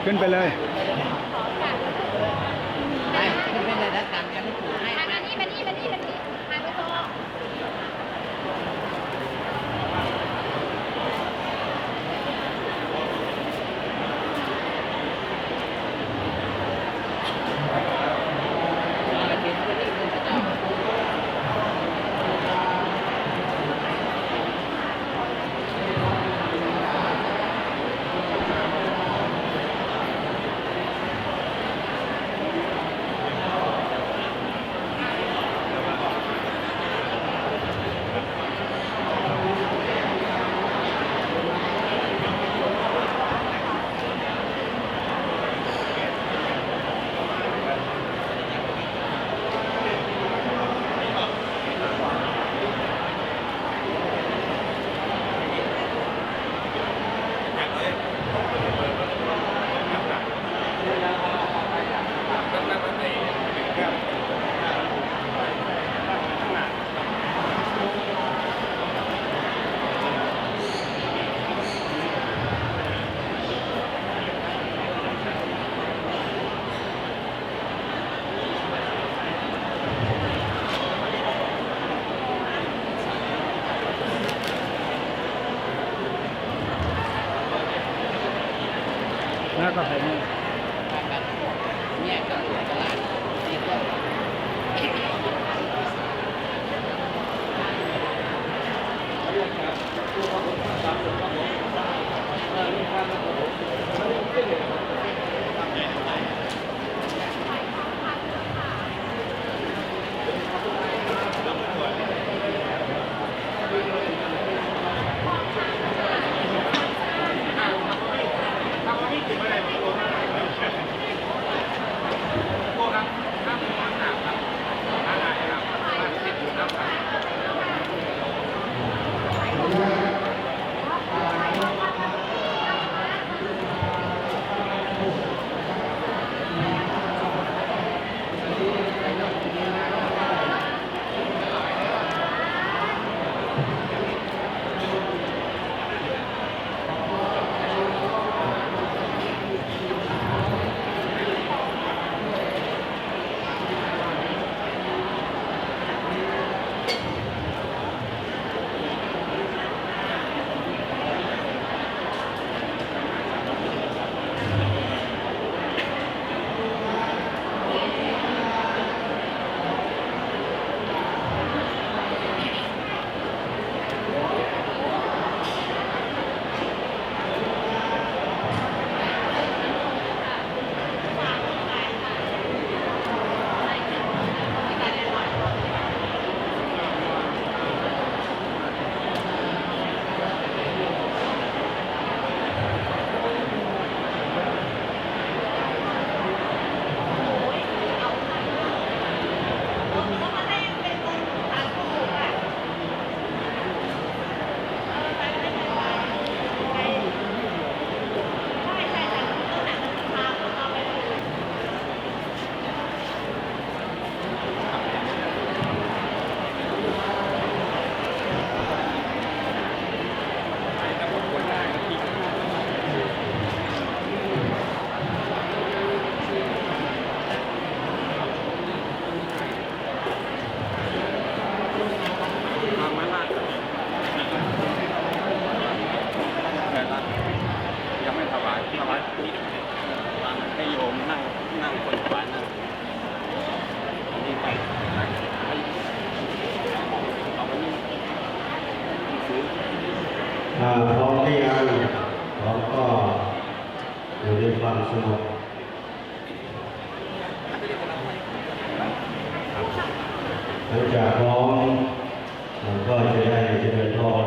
ขึ้นไปเลยไปขึ้นไปเลยนะตามกันไม่ถูกให้มานี่มานี่มานี่มานี่มาไม่พอแล้วก็ไปนี่เนี่ยก็ตลาดนี่ก็ยังไม่ถวายให้โยมนั่งคนถวายนั่งนี่ไปเอาไปนี่ซื้อพร้อมหรือยังพร้อมก็อยู่ในความสงบหลังจากพร้อมก็จะได้เจริญพร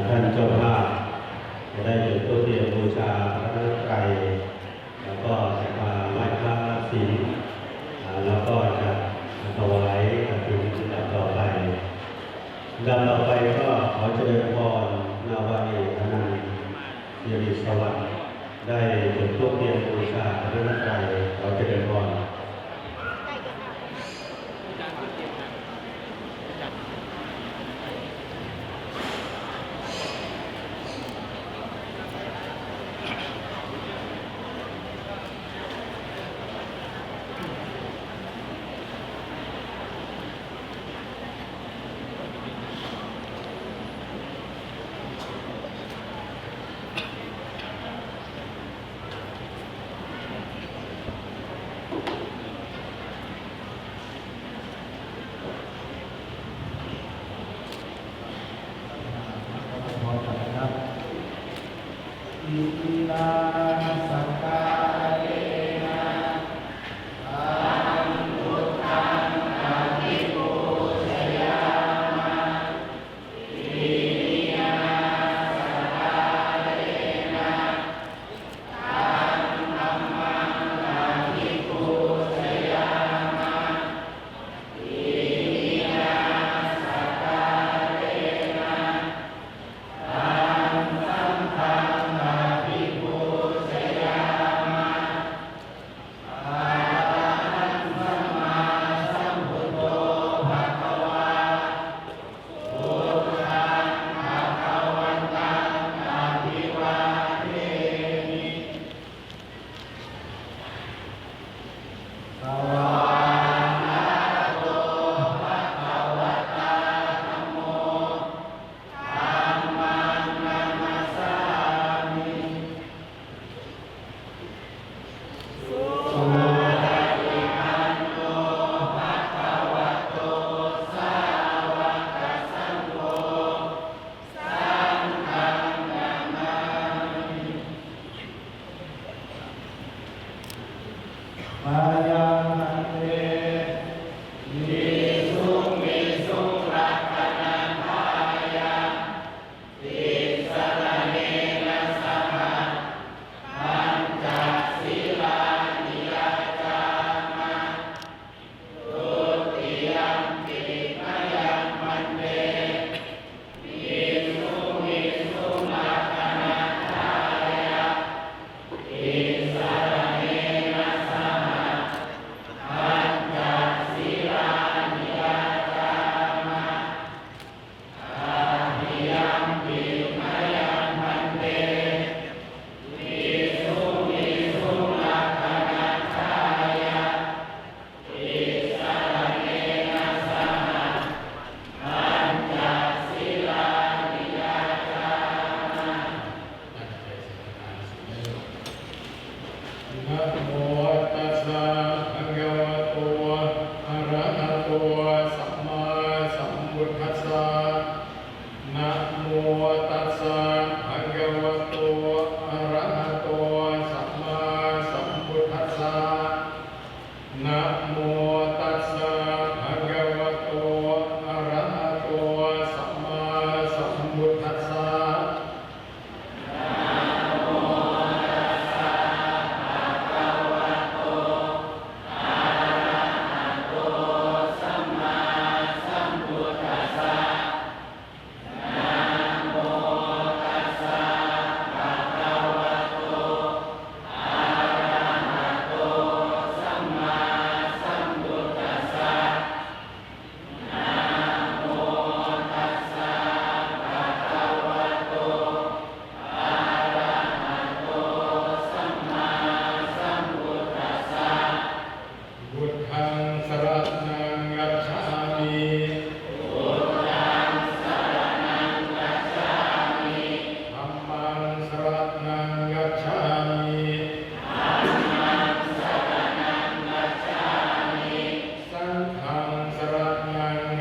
ท่านเจ้าภาพจะได้จุดธูปเทียนบูชาพระรัตนตรัยแล้วก็จะมาไหว้พระศีลแล้วก็จะถวายกฐินลำดับต่อไปก็ขอเจริญพรนาวาเอกอนันต์สิริสวัสดิ์ได้จุดธูปเทียนบูชาพระรัตนตรัยขอเจริญพร เ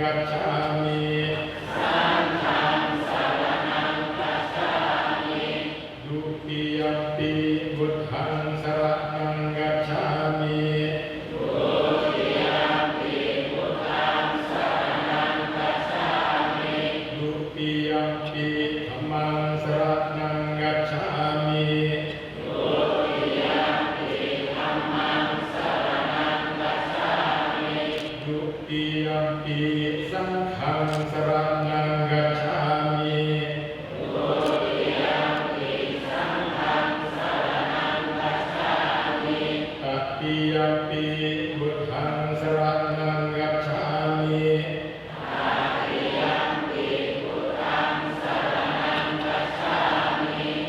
กัจฉามิดุติยมปิพุทธังสรณังกัจฉามิดุติยมปิธัมมังสรณังกัจฉามิดุติยมปิสังฆังสรณังกัจฉามิตติยมปิพุทธังสรณังกัจฉามิ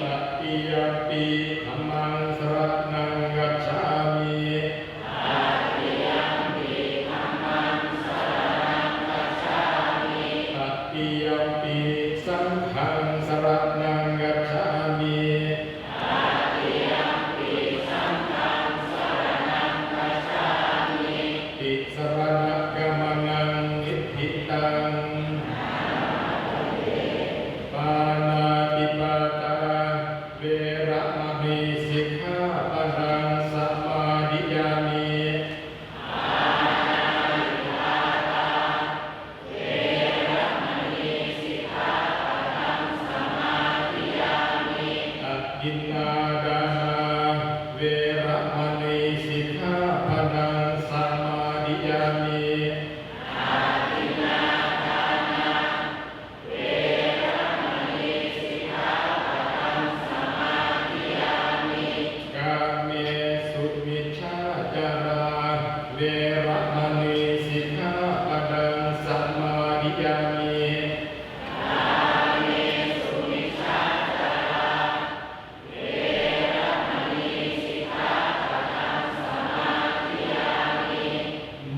ตติยมปิธัมมังสรณังกัจฉามิตติยมปิสังฆังสรณังกัจฉามิติสรณกมนังนิพพิตังปานาติปาตาเวระมณีสิกขาปะทังสมาธิยามิอทินนาดานาเวระมณีสิกขาปะทังสมาธิยามิกาเมสุมิชฌาจาราเวระมณีสิกขาปะทังสมาธิยามิ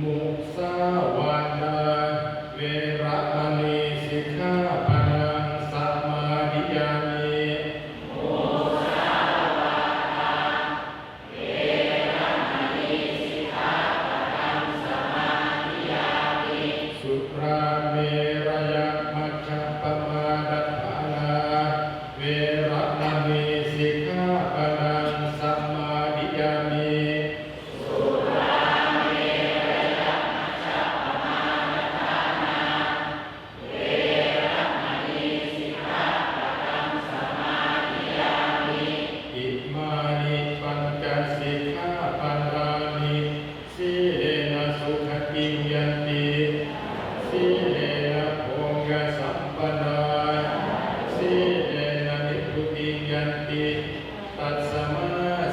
มุสาวาทาเวระมณีสิกขาปะทังสมาธิยามิสุราเมรยมัชฌัปมาดัฏฐานาเวระมณีสิกขาปะทังสมาธิยามิอิมานิปัญจสิกขาปัญญานิสีเลนะสุขติยันติสีเลนะโภคสัมปนนาสีเลนะนิพพุติยันติตัสสมา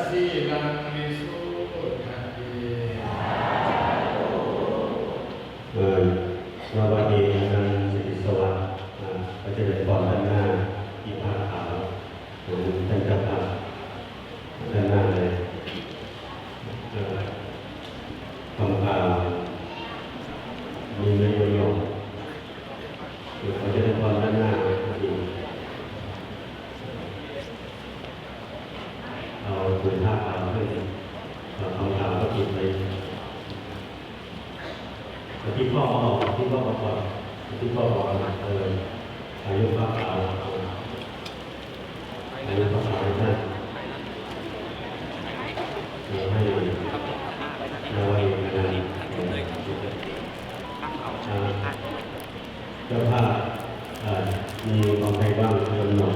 สีลังวิสุทธิ สวัสดีท่านสิริสวัสดิ์พระเจริญพรด้านหน้าที่ผ้าขาวท่านเจ้าภาพด้านหน้าเลยคำกล่าวมีไม่ยยงพระเจริญพรด้านหน้าจริงเอาผืนผ้าขาวขึ้นคำกล่าวก็ผิดไปที่พ่อบอกที่พ่อบอกก่อนที่พ่อบอกนะอายุพระขาวอายุพระขาวนั่นให้เราเองนะเจ้าภาพมีความใครบ้างเพิ่มหน่อย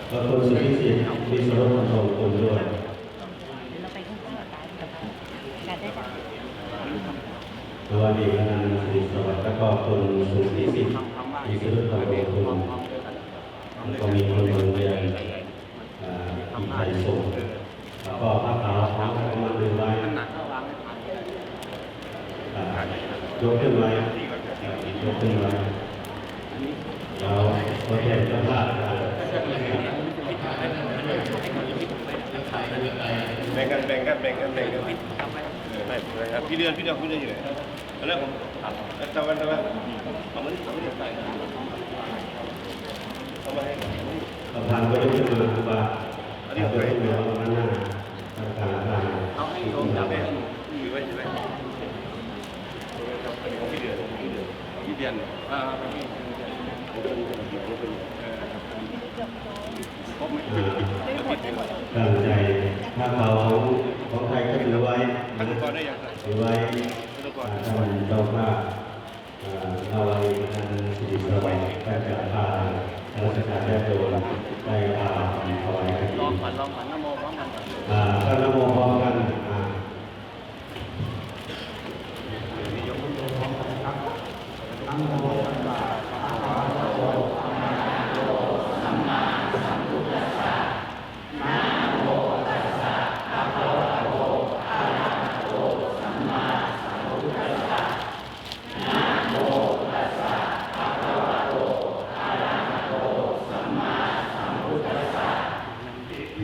ก็คนสุพิสิทธิ์มีสรุปของคนด้วย เราไปข้างๆการได้จ้ะ สวัสดีท่านสิริสวัสดิ์แล้วก็คนสุพิสิทธิ์มีสรุปของคนแล้วก็มีคนโรงเรียนอีไทยส่งแล้วก็ผ้าขาวของพระมาดึงไว้ยกขึ้นไว้ยกขึ้นไว้เราตัวแทนเจ้าภาพ แบ่งกันไม่ครับพี่เดือนอยู่ไหนแล้วผมทำวันเอามาที่ใส่เอามาให้ ประธานก็ยกขึ้นมาครูบาอันนี้ก็ขึ้นมาข้างหน้าการ เอาให้โยมจับได้ถือไว้ของพี่เดือน เดือนครบไหม ตั้งใจถ้าเขาของไทยก็ถือไว้ ขั้นตอนได้ยังไง ถือไว้ ขั้นตอน ท่านเจ้าภาพเอาไว้ท่านสิริสวัยก็จะพาราชการได้โดนได้พาถวายคดี ลองผ่านน้ำโมพร้อมกัน ก็นโมพร้อมกัน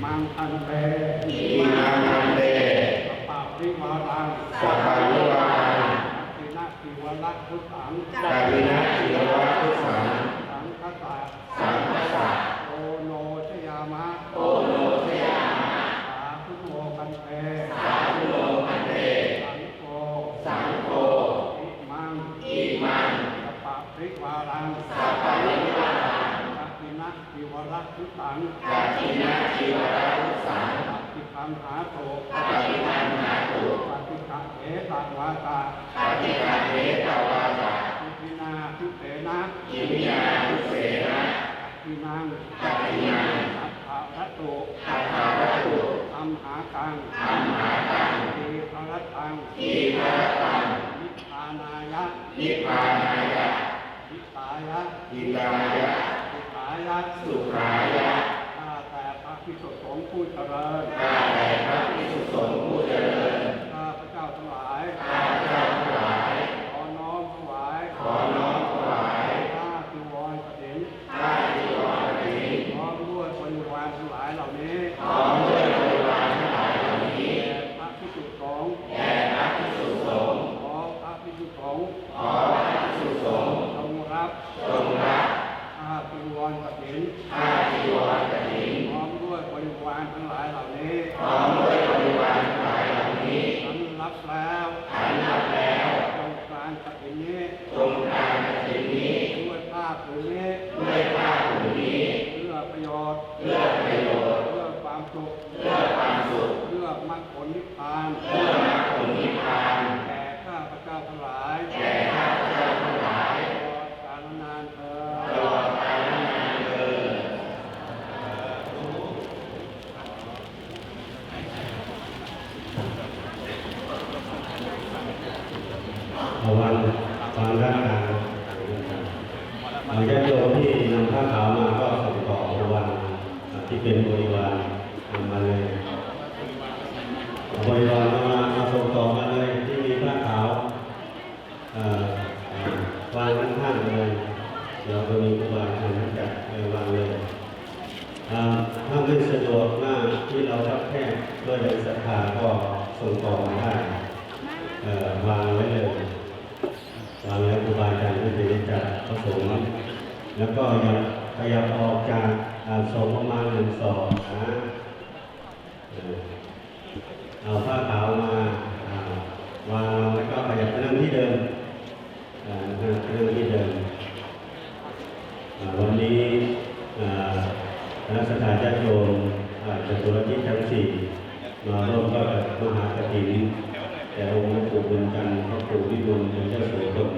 มังคันเต อิมังคันเต สัพพะริวารัง สัพพะริวารัง ตินะทิวรักพุทธัง กาลินะจิรวัตทุสัง สังคัสสะ สังฆสัส โอโนชยามะ โอโนชยามะ สาธุโมคันเต สาธุโลกันเต สังโฆ สังโฆ อิมัง อิมัง สัพพะริวารัง สัพพะริวารัง ตินะทิวรักพุทธัง กาลินะจิรวัตทุสัง ปฏิคัมหาโต ปฏิคันหาตุ ปฏิฆะเอตังวาตา ปฏิคันเทตวาสะ ทิพินาทิเตนะ ยิมิยาทุเสนะ ทินัง กัตตินัง อัฏฐารัตโต อัฏฐาวัตถุ อัมหากัง อัมหาตัง ทีพรัตตัง ทีฆะตัง นิพพานายะ นิพพานายะ นิตายะ อินดายะ สุขายะ สุขายะ ข้าแต่พระภิกษุสงฆ์ผู้เจริญ ข้าแต่พระภิกษุสงฆ์ผู้เจริญ ข้าพระเจ้าทั้งหลาย ข้าพเจ้าทั้งหลาย ขอน้อมถวาย ขอน้อมถวาย ข้าจีวรกฐิน ผ้าจีวรกฐิน พร้อมด้วยบริวารทั้งหลายเหล่านี้ พร้อมด้วยบริวารทั้งหลายเหล่านี้ แด่พระภิกษุสงฆ์ แด่พระภิกษุสงฆ์ ขอพระภิกษุสงฆ์ ขอพระภิกษุสงฆ์ จงรับ จงรับ ข้าจีวรกฐิน ผ้าจีวรกฐิน พร้อมด้วยบริวารทั้งหลายเหล่านี้ พร้อมด้วยบริวารทั้งหลายเหล่านี้ ฉันรับแล้ว ขันรับแล้ว จงการกฐินนี้ ตรงการกฐินนี้ ด้วยผ้าผืนนี้ ด้วยผ้าผืนนี้ เพื่อประโยชน์ เพื่อประโยชน์ เพื่อความสุข เพื่อความสุข เพื่อมรรคผลนิพพาน เพื่อมรรคผลนิพพาน แก่ข้าพระเจ้าทั้งหลาย แก่ข้าพเจ้าทั้งหลาย ตลอดกาลนานเธอ ตลอดกาลนานเทอญ เอาวันด้านการญาติโยมที่นำผ้าขาวมาก็ส่งต่อวันที่เป็นบริวารนำมาเลยบริวารมาส่งต่อมาเลยที่มีผ้าขาววางข้างๆเลยเดี๋ยวจะมีครูบาอาจารย์จัดวางเลยถ้าไม่สะดวกหน้าที่เราทับแค่ด้วยศรัทธาก็ส่งต่อมาได้วางไว้เลยวางแล้วครูบาอาจารย์ก็จะจัดผสมแล้วก็ยังขยับออกจากสองประมาณ1 ศอกนะเอาผ้าขาวมาวางแล้วก็ขยับไปนั่งที่เดิมนั่งที่เดิมวันนี้คณะสัตยาธิโยมจตุรทิศทั้ง4มาร่วมก็มหากฐินแต่องค์หลวงปู่บุญจันทร์พระปู่วิบูลย์เจ้าโสพล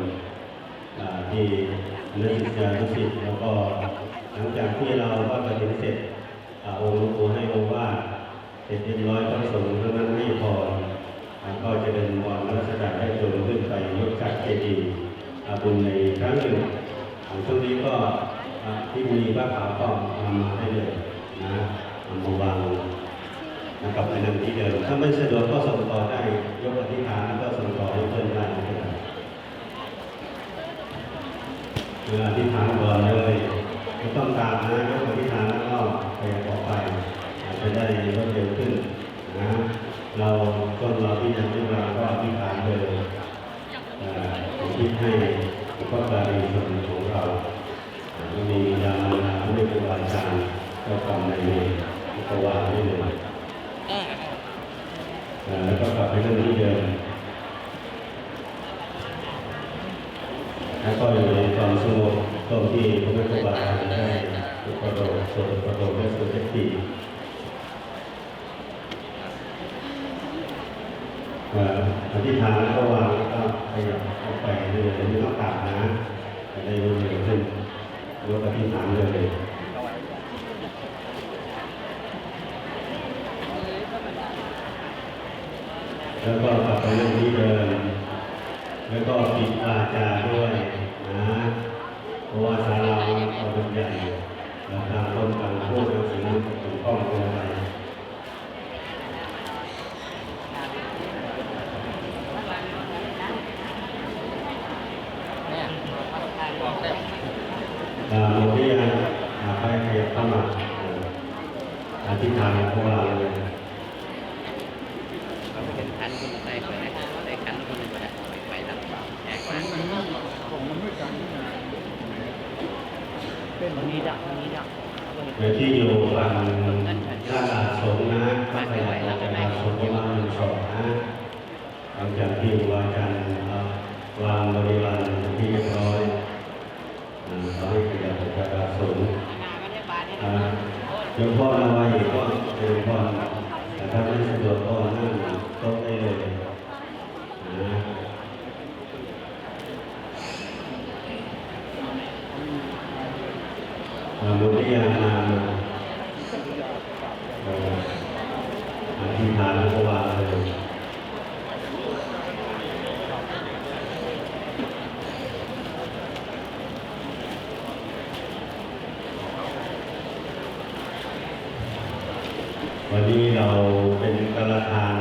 ที่นักศึกษานุศิษย์แล้วก็หลังจากที่เราว่ากฐินเสร็จองค์หลวงปู่ให้โอวาทเสร็จเรียบร้อยพระสงฆ์เท่านั้นไม่พอก็จะเป็นวันรัชกาลได้โยมขึ้นไปยกจัดเจดีย์บุญในครั้งหนึ่งช่วงนี้ก็ที่มีผ้าขาวก็นำมาให้เลยนะนำมาวางกับไปนั่งที่เดิมถ้าไม่สะดวกก็ส่งต่อได้ยกอธิษฐานแล้วก็ส่งต่อให้เพื่อนได้อธิษฐานก่อนเลยไม่ต้องตามนะยกอธิษฐานแล้วก็ขยับออกไปจะได้รวดเร็วขึ้นนะเราที่ยังไม่มาก็อธิษฐานเลยคิดให้ก็การในส่วนของเรามีดาราไม่ครูบาอาจารย์เจ้ากรรมนายเวรก็วางให้เลยแล้วก็กลับไปนั่งที่เดิม แล้วก็อยู่ในความสงบตรงที่พระพุทธบาทได้ประโดดสวดประโดดและสวดเจ็ดปีอธิษฐานแล้วก็วางแล้วก็ขยับออกไปเรื่อยๆไม่ต้องกราบนะจะได้รู้เร็วขึ้นยกอธิษฐานเลยแล้วก็กลับไปเรื่องที่เดิมแล้วก็ปิดวาจาด้วยนะเพราะว่าศาลาเราเป็นใหญ่เราทำต้นกันพูดกันสิ่งที่ถูกต้องลงไปหมดที่ยังไปขยับเข้ามาอธิษฐานของเราเลย เขาไม่เป็นคันคนใส่ไปได้ได้คันคนหนึ่งก็ได้ไปรับแจกมา วันนี้ดักวันนี้ดัก โดยที่อยู่ฝั่งหน้าตาสงนะก็ขยับออกจากตาสงประมาณ1 ศอกนะหลังจากที่วาจารย์วางบริวารที่เรียบร้อยขอให้ขยับออกจากตาสงโยมพ่อนำไว้ก็โยมพ่อแต่ถ้าไม่สะดวกก็นั่งโต๊ะได้เลยนะมุทิยานาอธิษฐานแล้วก็วางเลยวันนี้เราเป็นกระทาน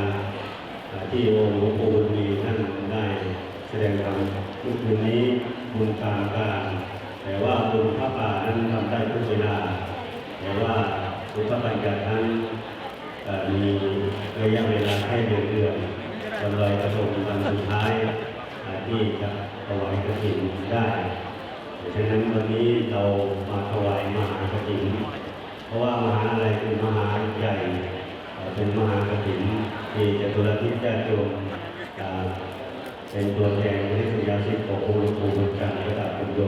ที่องค์หลวงปู่บุญมีท่านได้แสดงธรรมเมื่อคืนนี้บุญการแต่ว่าบุญพระป่านั้นทำได้ทุกเวลาแต่ว่าบุญพระปัญญานั้นมีระยะเวลาแค่เดือนวันลอยกระทงวันสุดท้ายที่จะถวายกฐินได้ฉะนั้นวันนี้เรามาถวายมหากฐินเพราะว่ามหาอะไรเป็นมหาใหญ่เป็นมหากฐินที่จะตุลทิศญาติโยมเป็นตัวแทนที่สุยาสิทธิ์ขององค์หลวงปู่บุญจันทร์ระดับปุญโญ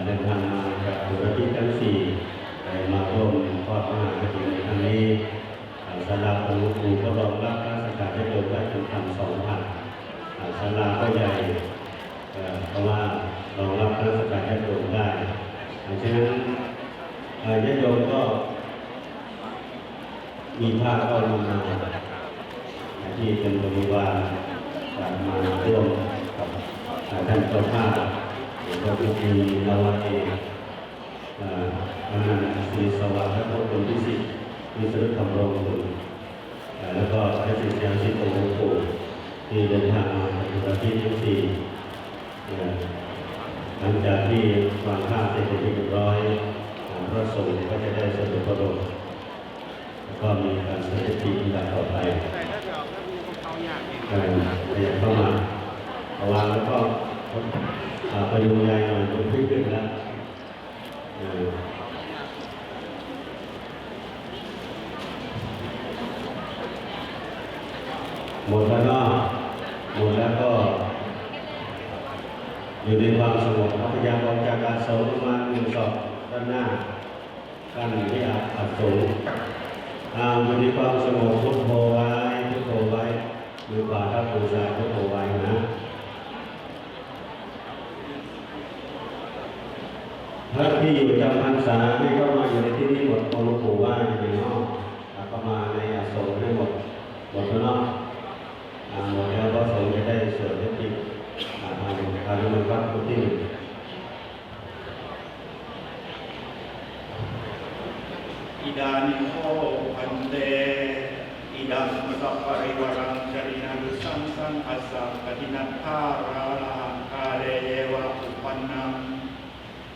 เดินทางมาจากตุลทิศทั้ง4มาร่วมทอดมหากฐินในครั้งนี้ศาลาของหลวงปู่ก็รองรับพระสังฆาธิการได้ถึง1,200ศาลาก็ใหญ่เพราะว่ารองรับพระสังฆาธิการได้ฉะนั้นญาติโยมก็มีภาคก็ลงมาที่เป็นบริวารมาร่วมกับท่านเจ้าภาพก็มีนวเอกอนันต์ศรีสวัสดิ์และพระคุณพิสิทธิ์วิศรุธรรมรงค์แล้วก็พระศิษยานุศิษย์ของหลวงปู่ที่เดินทางมาจากประเทศทั้ง4หลังจากที่วางข้าวเสร็จเป็นที่เรียบร้อยพระสงฆ์ก็จะได้สรุปประโดดแล้วก็มีการเสด็จที่ลำดับต่อไปขยับเข้ามาเอาวางแล้วก็ประยุงยายหน่อยมันขึ้นแล้วหมดแล้วเนาะหมดแล้วก็อยู่ในความสงบพยายามออกจากการโสมมา1 ศอกด้านหน้ากั้นที่อัดสูงอยู่ในความสงบพุทโธไว้พุทโธไว้มือขวาทับมือซ้ายพุทโธไว้นะพระที่อยู่จำพรรษาให้เข้ามาอยู่ในที่นี้หมดหลวงปู่ว่าอยู่ในนอกเข้ามาในอาสมให้หมดแล้วเนาะหมดแล้วก็สงฆ์จะได้เสริมได้จริงทางมันวัดพุทธิอิดานิโคพันเตอิดังสัพปริวรังจรินานุสังสังอัสสะปฏินัทธาราลังคาเลเยวะอุปันนัง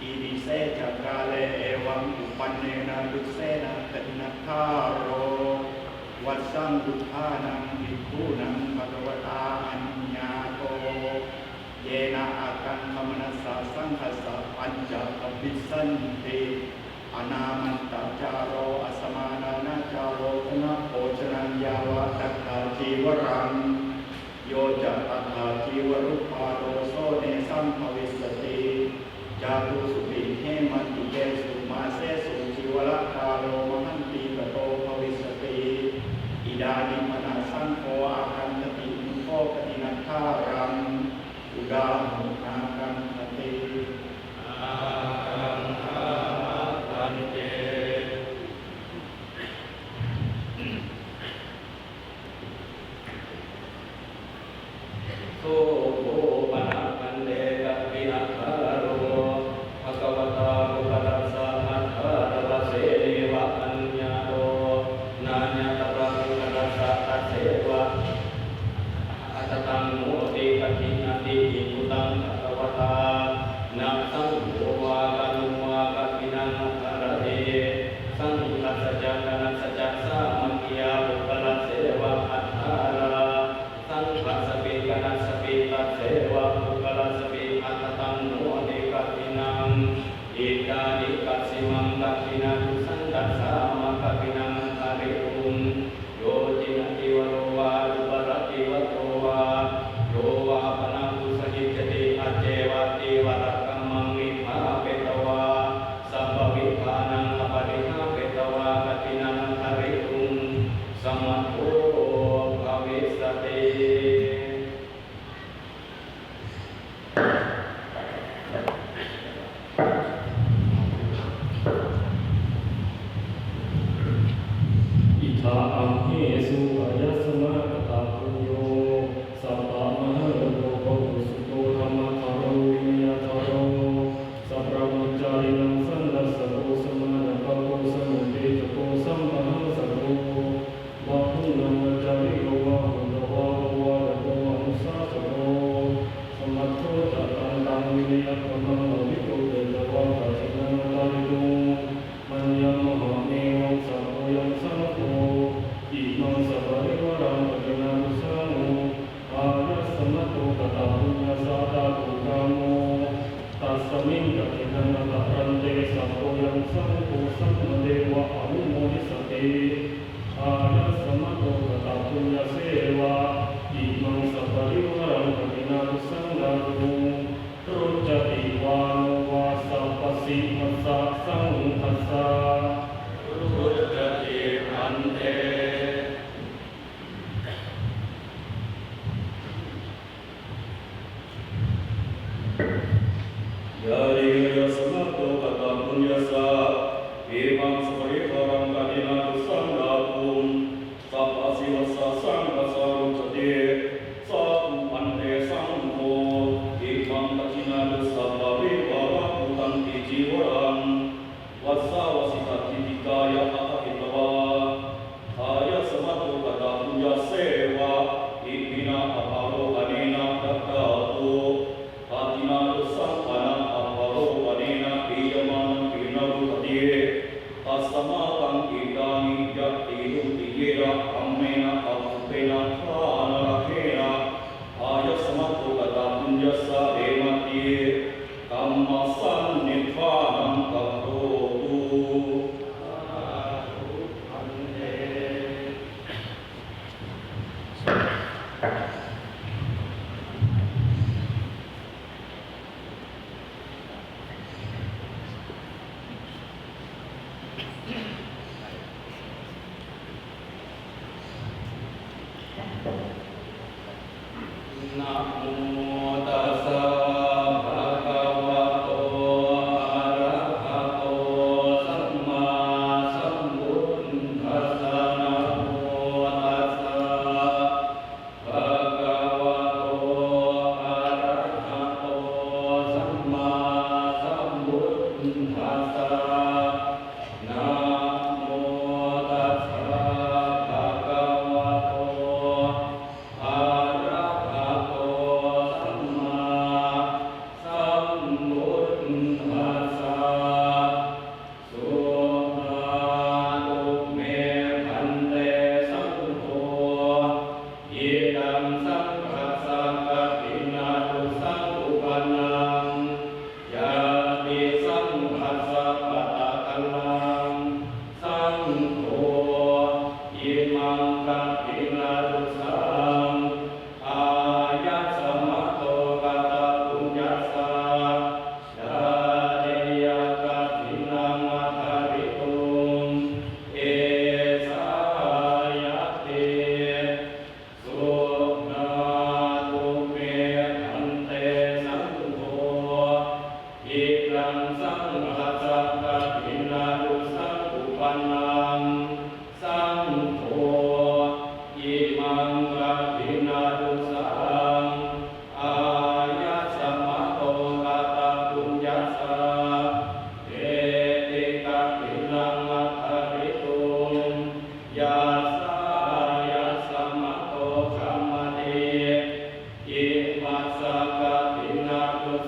อิดิเสจักาเลเอวังอุปันเนนะดุเสนะปฏินัทธาโรวัสสังดุทานังภิกขุนังภควตาอัญญาโตเยนะอาคันธรรมนัสสะสังคัสสะปัญจปภิสันติอนามันตจาโรอสมานานาจาโรธนะโภชนัญญาวะตัตถาจีวรังโยจะตัตถาจีวรุปาโดโซเนสัมภวิส มุนากันติอาคังคาคันเตโสโภปนะกันเดกัปปินะคารโรภควตาภุคตัสสะอัฏฐารวะเสเนวะอัญญาโรนาญาตปะภุคตัสสะตัสเสวะอัตตังโมติกัตินาติอิมุตังภควตานะสังโฆวากันุวากัปปินังคารเตสังฆัสสะจักนัสสะจักสามัคคิยาภุคตัสเสวะอัฏฐาราสังฆัสสะปิกนัสสะปิตัสเสวะภุคตัสสะปิอัตตังโมติกัตินังอิกานิกัสสิมังกัปปินังสันตัสสามะกัปปินังอริอุมโยจินติวโรวาอุปรติวโตวาโยวาปนังกุสหิจติอเจวะติวรกัมมังมิภาเปตวาสัพพวิภานังอปริหาเปตวากัปปินังอริอุมสัมมัตโตภวิสติ อิทาอังเฮสุอายัสมะกตาปุญโยสัพพะมหะโลภะสุโตธรรมะคารโรวิญญาทาโรสัพพะมุจจารินังสันดัสสะโกสมานะปะโกสมุเตจโกสัมปันนังสังโฆวะหุนังวะจาริโกวะหุนวะวะระโกวะมุสาสโกสมัตโตตะตังตังวิริยะกัมมังวิโกเตตวะกัจฉินังตาริโกมัญญังมหาเนวังสัพโพยังสังโฆอิมังสัพพะริวารังปะกินานุสังโฆอายัสสมะโตกตาปุญญาสาตาตุกาโมตัสสมิงกะทินังตะรันเตสัพโพยังสังโฆสัมมาเดวะอนุโมทิสติอายัสสมะโตกตาปุญญาเสวะอิมังสัพพะริวารังปะกินานุสังฆโฆรุจติวานุวาสัพพสิมัสสะสังคัสสะรุจติพันเตยาริยสมัตโตกตปุญญาสะเอวังสปริภารังกตินาตุสังฆาภูมิสัพพะสิวัสสะสังฆสารุจติสัพพันเตสังโฆอิมังกตินาตุสัพพะวิภาระภูตังติจีวรังวัสสาวสิกติติกายะอัตถิตวาทายะสมัตโตกตปุญญาเสวะอิมินาอภาโรหะเนนะตัตตาตุปาตินาตุสัพพะนะอภาโรหะเนนะปิยมานังปินารุหะเตตัสสมา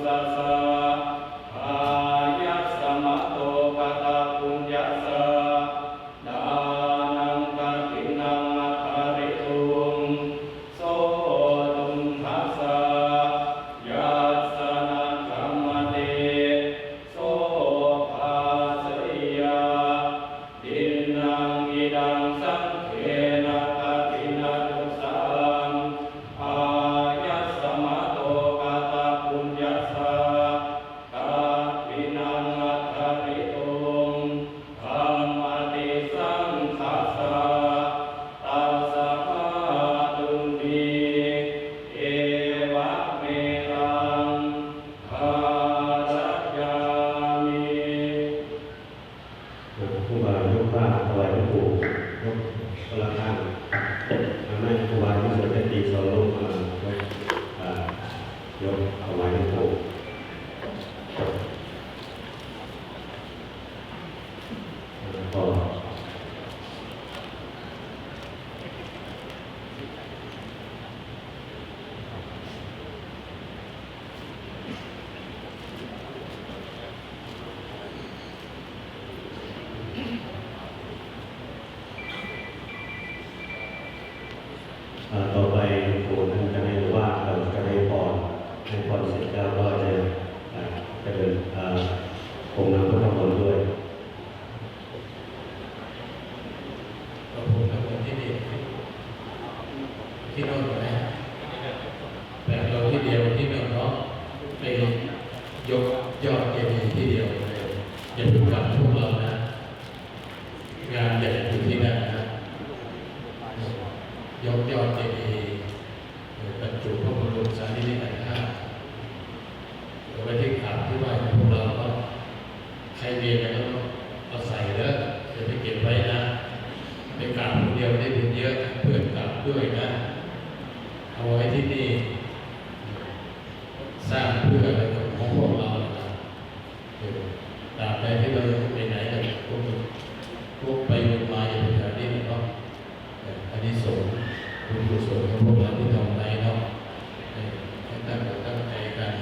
สัสสะอายัสสมะโตปะตะปุญญาสะดานังกถินังมัคคาริตุงโสตุงทัสสะยัสสนะธัมมเตโสภาสยาดินังอิดังสังเขนะกถินะตุสังอายัสสมะโตปะตะปุญญาสะกถินังมัคคาริตุงธัมมติสังคัสสะตัสสะภะตุนิเอวะเมรังภารัจจามิ ครูบาหลวงพ่อถวายหลวงปู่ยกพลังงานนั่งครูบาที่สุดจะตีสอนลงมายกถวายหลวงปู่ต่อต่อไปหลวงปู่ท่านจะให้ว่าเราจะให้พรเสร็จแล้วก็จะเดินองค์น้ำพุทธมนต์ด้วย เราพูดกับคนที่นี่ที่โน่นนะแบบเราที่เดียวที่โน่นเนาะไปยกยอดเจดีย์ที่เดียวเลยอย่าเพิ่งกลับพวกเรานะงานใหญ่อยู่ที่นั่นนะยกยอดเจดีย์บรรจุพระบรมสารีริกธาตุเอาไว้ที่ขาที่ไหว้ของพวกเราก็ใครมีอะไรก็เอาใส่แล้วจะไปเก็บไว้นะไปกราบคนเดียวได้บุญเยอะเพื่อนกราบด้วยนะเอาไว้ที่นี่สร้างเพื่ออะไรของพวกเรานะตราบใดที่เราไปไหนกันพวกไปวนมาอยู่แถวนี้เนาะอันนี้สงฆ์บุญกุศลของพวกเราที่ทำไว้เนาะให้ตั้งใจกัน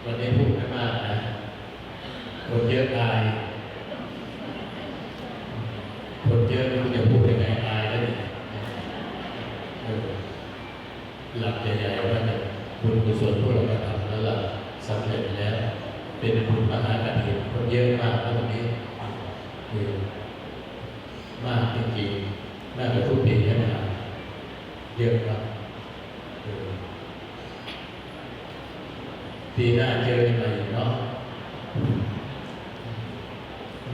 วันนี้พูดไม่มากนะคนเยอะอายคนเยอะไม่รู้จะพูดยังไงอายแล้วนี่หลักใหญ่ๆว่าเนี่ยบุญกุศลพวกเราทำแล้วล่ะสำเร็จแล้วเป็นบุญมหากฐินคนเยอะมากแล้ววันนี้มากจริงๆมากกว่าทุกปีใช่ไหมครับเยอะมากปีหน้าเจอกันใหม่เนาะ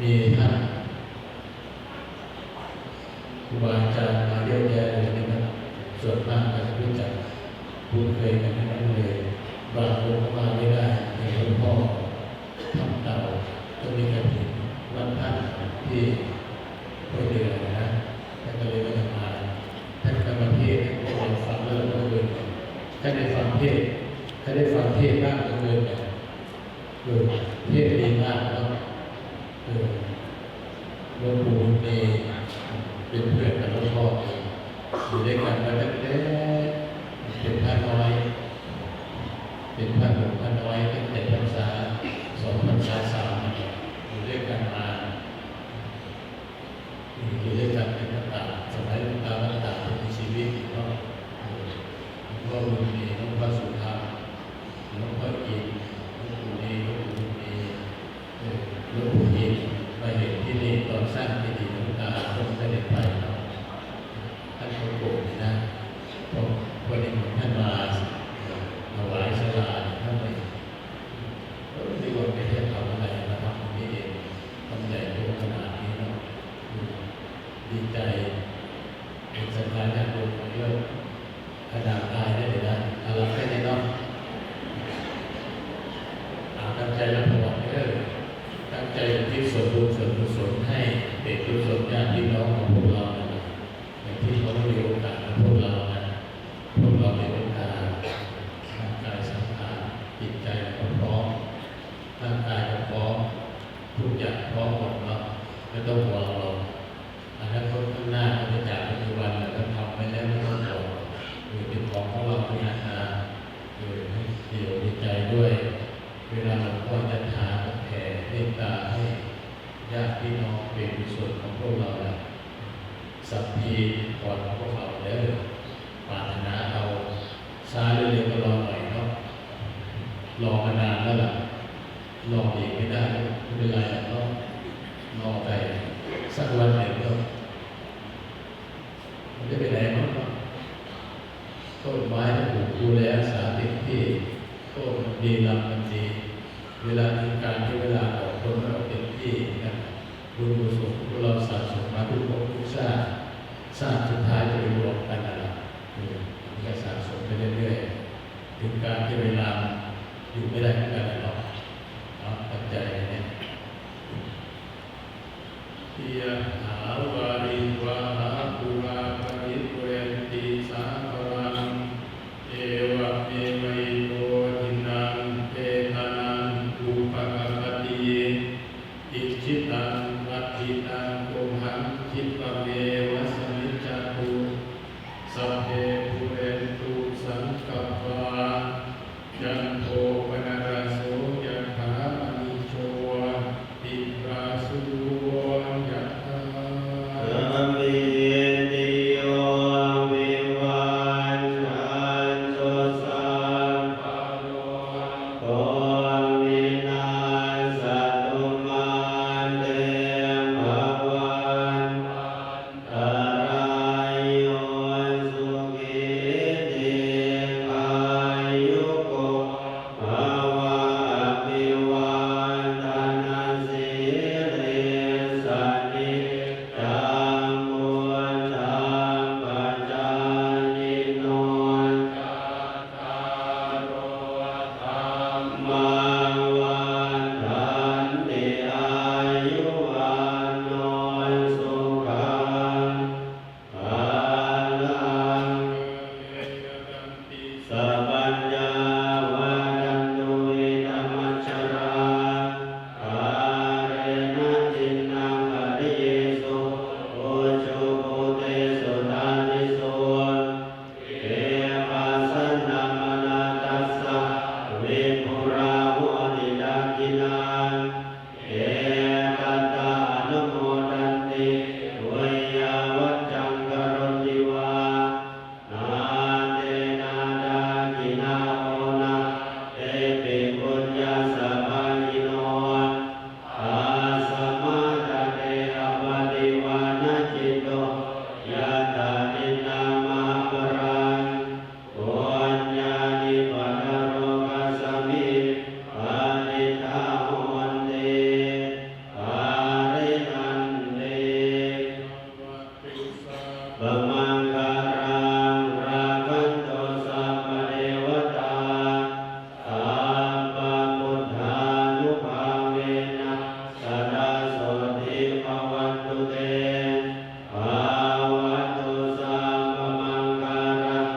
มีท่านครูบาอาจารย์มาเยอะแยะเลยนะครับส่วนมากก็จะรู้จักคุ้นเคยกันทั้งนั้นเลยบางองค์ก็มาไม่ได้อย่างหลวงพ่อทำเต่าก็มีกระถิ่นวันท่านที่ห้วยเดือนะท่านก็เลยไม่ทำงานท่านก็มาเทศน์ให้พวกเราฟังแล้วก็เลยท่านได้ฟังเทศน์ท่านได้ฟังเทศน์บ้างก็เลยแบบเทศน์ดีมากแล้วหลวงปู่นี่เป็นเพื่อนกับหลวงพ่ออยู่ด้วยกันมาตั้งแต่เป็นพระน้อยเป็นพระหนุ่มพระน้อยตั้งแต่พรรษา2 พรรษา 3อยู่ด้วยกันมาอยู่ด้วยกันเป็นวัฏฏะสมัยหลวงตาวัฏฏะมีชีวิตเนาะหลวงพ่อบุญมีหลวงพ่อสุธาหลวงพ่ออินหลวงปู่ดีหลวงปู่บุญมีหลวงปู่อินมาเห็นที่นี่ตอนสร้างที่ดีหลวงตาก็ไม่ได้ไปเนาะท่านก็โกรธนะเพราะวันนี้ท่านมาถวายสลาท่านไม่ที่ว่าไม่ได้ทำอะไรมาทำนี่เองทำใหญ่โตขนาดนี้เนาะดีใจเป็นสัญญาณบุญมาเยอะขนาดตายได้เลยนะอะไรแค่นี้เนาะตั้งใจรับผลตั้งใจที่ส่วนบุญส่วนกุศลให้เด็กกุศลญาติพี่น้องของพวกเราอย่างที่เขาได้มีโอกาสกับพวกเรานะพวกเราในโอกาสร่างกายสังขารจิตใจก็พร้อมร่างกายก็พร้อมทุกอย่างพร้อมหมดเนาะไม่ต้องห่วงเราอนาคตข้างหน้าเราจะจากปัจจุบันเราทำไปแล้วไม่ต้องห่วงเป็นของเราที่อาหารดีใจด้วย ก็จะหาแผ่เมตตาให้ญาติพี่น้องเป็นส่วนของพวกเราแล้วสัพพีก่อนของพวกเราแล้วปรารถนาเอาช้าเร็วๆก็รอหน่อยเนาะรอมานานแล้วล่ะรออีกไม่ได้ไม่เป็นไรเนาะรอไปสักวันหนึ่งก็ไม่ได้ไปไหนมั้งต้นไม้ที่ปลูกดูแลรักษาเต็มที่ต้นมันดีลำมันดีเวลาที่การที่เวลาออกต้นเราเต็มที่นะบุญกุศลที่เราสะสมมาทุกภพทุกชาติสุดท้ายจะไปรวมกันนั่นแหละมันก็สะสมไปเรื่อยๆถึงการที่เวลาอยู่ไม่ได้เหมือนกันหรอกตั้งใจเนี่ยยะหาวาริวะหาปุราปริปุเรนติสาครังเอวะเมวัยโตทินังเปตานังอุปกัปปติอิจิตังวัตถิตังโกหังคิปะเมวะสมิจจตุสัพเพปุเรนตุสังกัปปะยันโทปนารโสยะถามณิโชติราสุยะถา สัมมิติโยวิวันชันตุสัพพะโลกวินาศตุมาเตภวันตรายโยสุขิติขายุโกภวะอภิวันทนาสิริสนิจังมุทังปัจจายิโนจัตตารโอธรรมังวันทันติอายุวันโนสุขังภาลังสัพพัญญาวาดันตุอิธัมมัชฌราภาเรนะจินนังอริเยสุโอชุปุเตสุทานิโสเอปัสสนะมนาตัสสะวิภุราหุติดักขินาเอตัตตาอนุโมทันติวิยาวัจจังกโรติวานาเตนาดากินาโอนาเตปิปุญญาสัพพายิโนอาสมาตเตอปฏิวานาจิตโตยะตานินามาปรังปุญญานิปันโรกัสสมิปานิทาโหนเตปารินันเตบมังคารังราคันโตสัพพเทวตาสัพพพุทธานุภาเวนะสดาโสติภวันตุเตภวันตุสัพพมังคารัง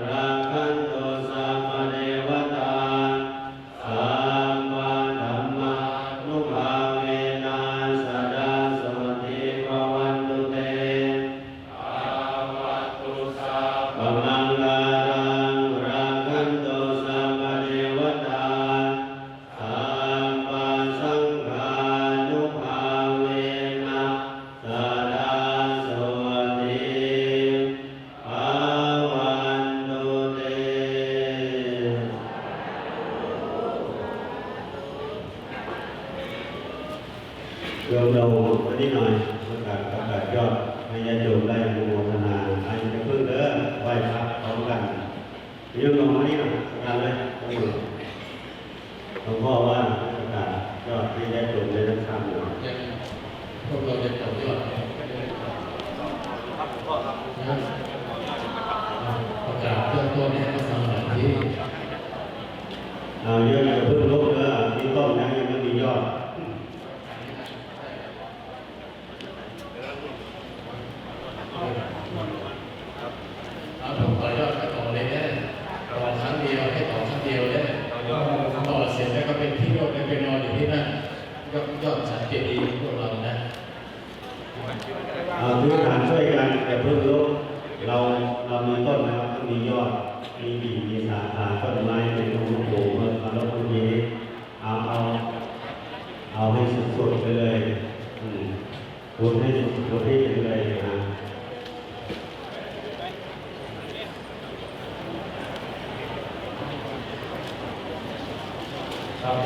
ราคันโตสัพพเทวตาสัพพธัมมานุภาเวนะสดาโสติภวันตุเต ปมังคารังราคันโตสัพพเทวตาสัพพสังฆานุภาเวนะสดาโสติภวันตุเตโยมเราวันนี้หน่อยประกาศยอดให้ญาติโยมได้อนุโมทนาให้จะพึ่งเด้อไหว้พระพร้อมกันโยมลงมานี่หน่อยประกาศเลยหลวงพ่อว่าประกาศยอดให้ญาติโยมได้รับทราบหน่อย พวกเราจะต่อยอดประกาศเริ่มต้นให้เขาฟังหน่อยที่ โยมอย่าพึ่งลุกเด้อมีต้นนะยังไม่มียอด ผมต่อยอดก็ต่อเลยเนี่ยต่อครั้งเดียวให้ต่อครั้งเดียวเนี่ยต่อเสร็จแล้วก็เป็นที่โยนไปนอนอยู่ที่นั่นยอดสันเจดีย์พวกเรานะ พื้นฐานช่วยกันอย่าพึ่งลุก ให้สุดๆไปเลยบุญให้สุดๆให้ไปเลยนะ ครับ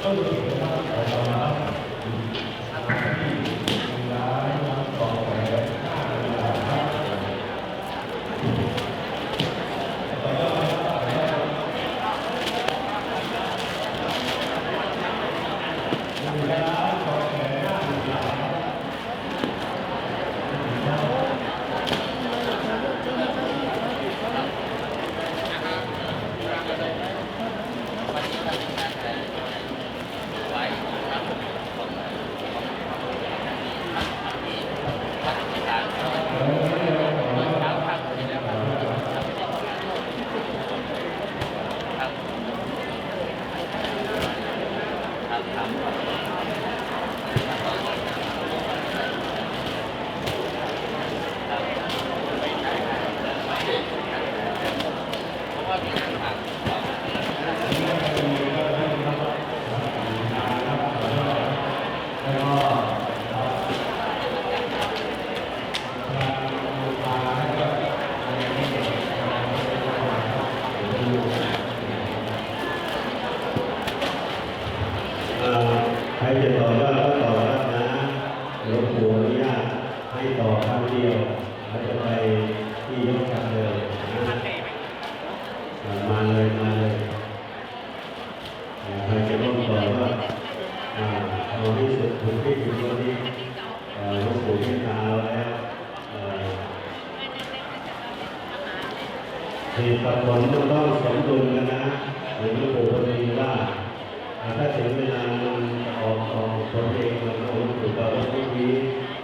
ก็รู้สึกว่าขอมารับที่ร้านน้ำต่อไปข้าวเวลาครับใครจะต่อยอดก็ต่อยอดนะหลวงปู่อนุญาตให้ต่อครั้งเดียวเราจะไปที่ยกกันเลยมาเลยใครจะร่วมต่อยอดเอาที่สุดถึงที่ถึงวันนี้หลวงปู่ที่ตาแล้วเหตุผลมันต้องสมดุลกันนะหลวงปู่พูดดีว่าถ้าถึงเวลามันออกตัวเองมันก็ถูกต้องทุกที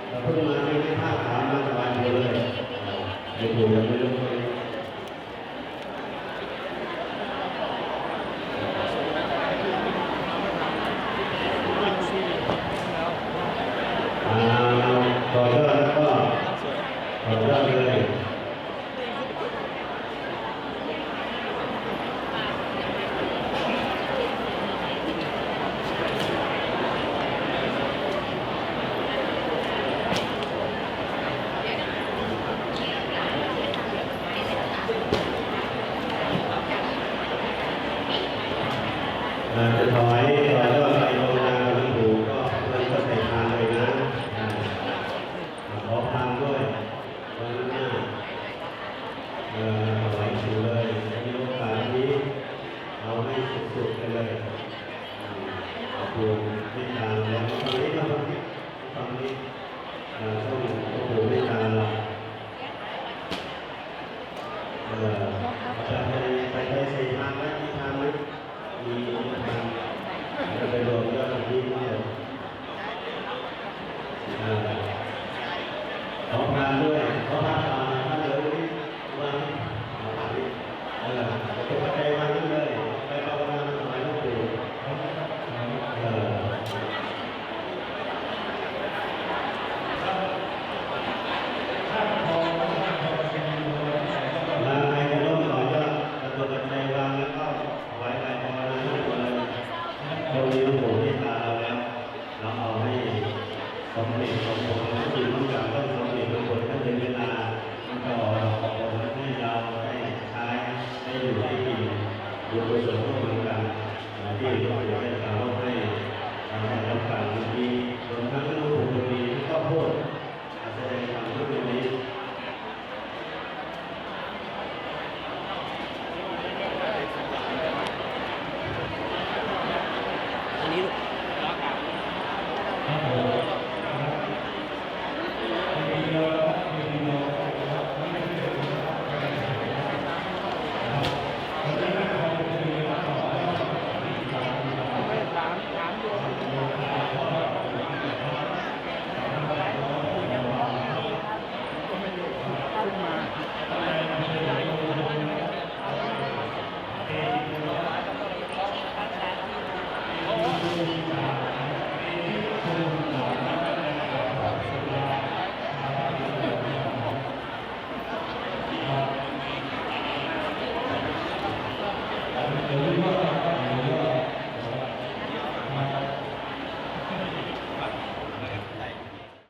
เราเพิ่งมาไม่ได้ท่าทางมาสบายเลยหลวงปู่ยังไม่รู้เลยต่อยอดแล้วก็ต่อยอดเลย จะถอยต่อยอดไปลงนาหลวงปู่ก็มันก็ใส่ทางเลยนะขอทางด้วยวันหน้าถวายปู่เลยในโอกาสนี้เอาให้สุดๆไปเลยขอบคุณที่ตามแล้วตอนนี้ช่องหลวงปู่ที่ตามเราจะไปใส่ทางไหมที่ทางไหมมีทางจะไปรวมยอดที่นี่ขอพานด้วยขอพานต่อท่านเลยวันจะไปวันนั้นเลยไปภาวนาสมัยหลวงปู่มาใครจะร่วมต่อยอดกระตุ้นใจวางแล้วก็ไว้ภาวนาทุกคนเลยตรงนี้หลวงปู่ที่